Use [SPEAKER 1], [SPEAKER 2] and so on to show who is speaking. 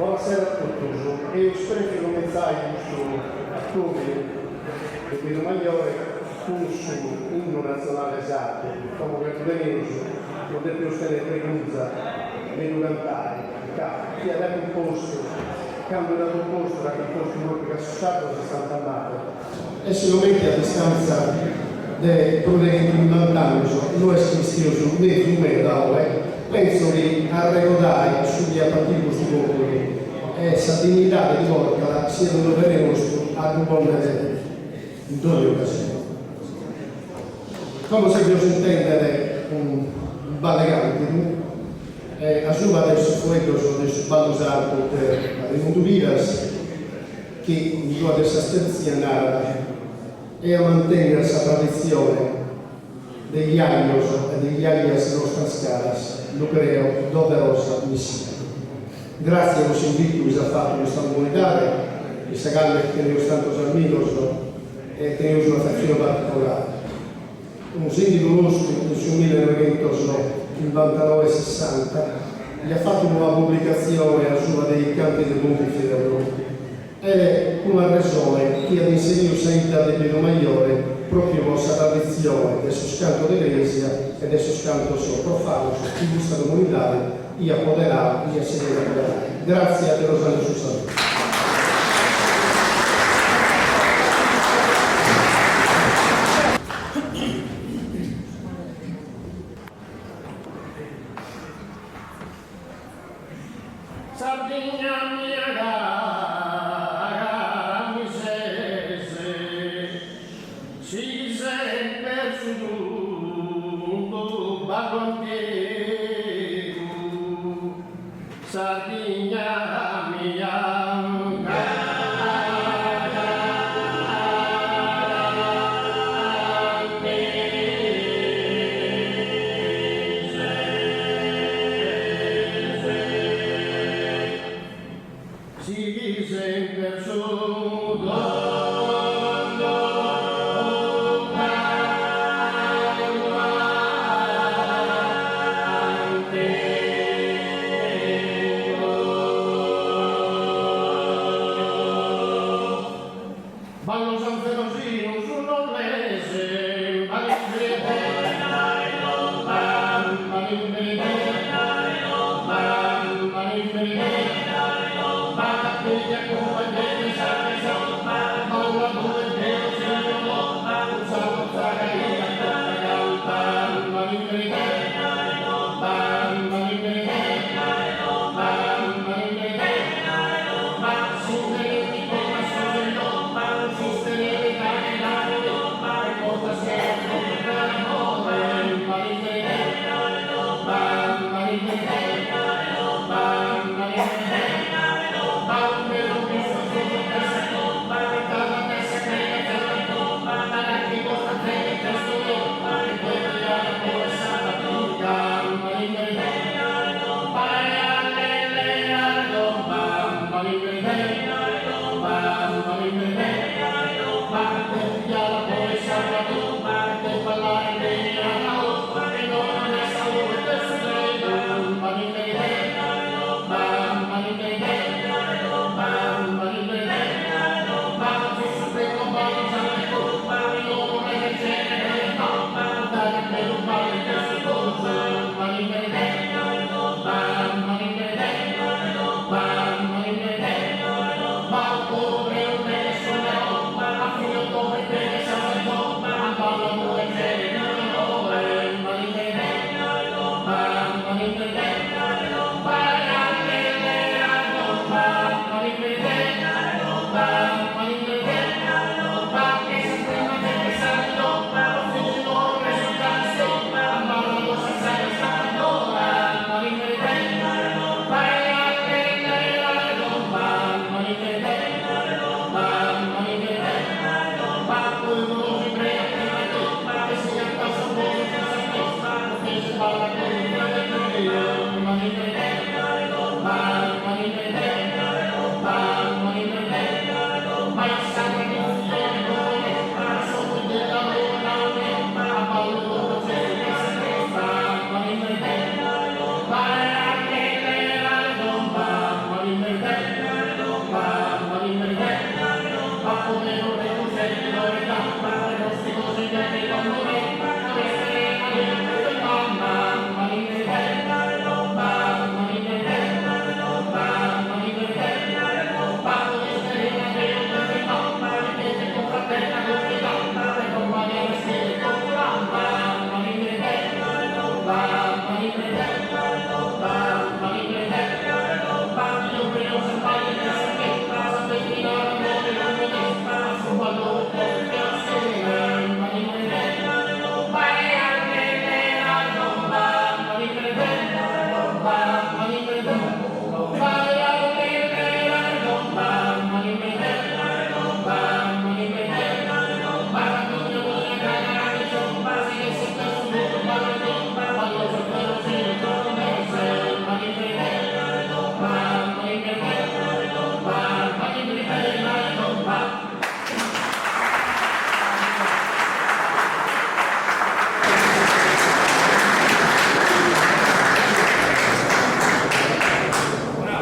[SPEAKER 1] Buonasera a tutti. Eu espero que comenzarmos a tudo do Pino Maiore curso himno nazionale esatto, come gratulemos, poter ostare pregunta nel cantare, che ha dato un posto, che hanno dato un posto, da quel posto che associato a 60 anni. E solamente a distanza dei prudenti mandanti, noi cristiani sul mezzo d'aule, penso che a ricordare sugli appatiti questo popolo e questa dignità di Porca sia dove verremo a comporre in tutte le occasioni. Come se Dio si intende un balegante, a sua adesso fuego sono del Banco Santo per le Montuvidas, che in sua stazia narra e a mantenere questa tradizione degli años e degli años nostras caras, lo creo doverosa missione. Grazie a los invitos a fatto questa comunità, questa galle che tenemos tantos amigos e tenemos una affezione particolare. Un sindito nostro nel 1959-60 gli ha fatto una pubblicazione a sua dei canti del Pontifice d'Europa. È una ragione che ha insegnato sempre di Piero Maggiore proprio questa tradizione del suo canto d'Eglesia e del suo canto profano in questa comunità e apoderato e a seguire apoderato. Grazie a te, Rosario Susano.
[SPEAKER 2] Sardegna mia cara, mi sese, si sempre su tutto bagontiero. Sardegna mia si sempre su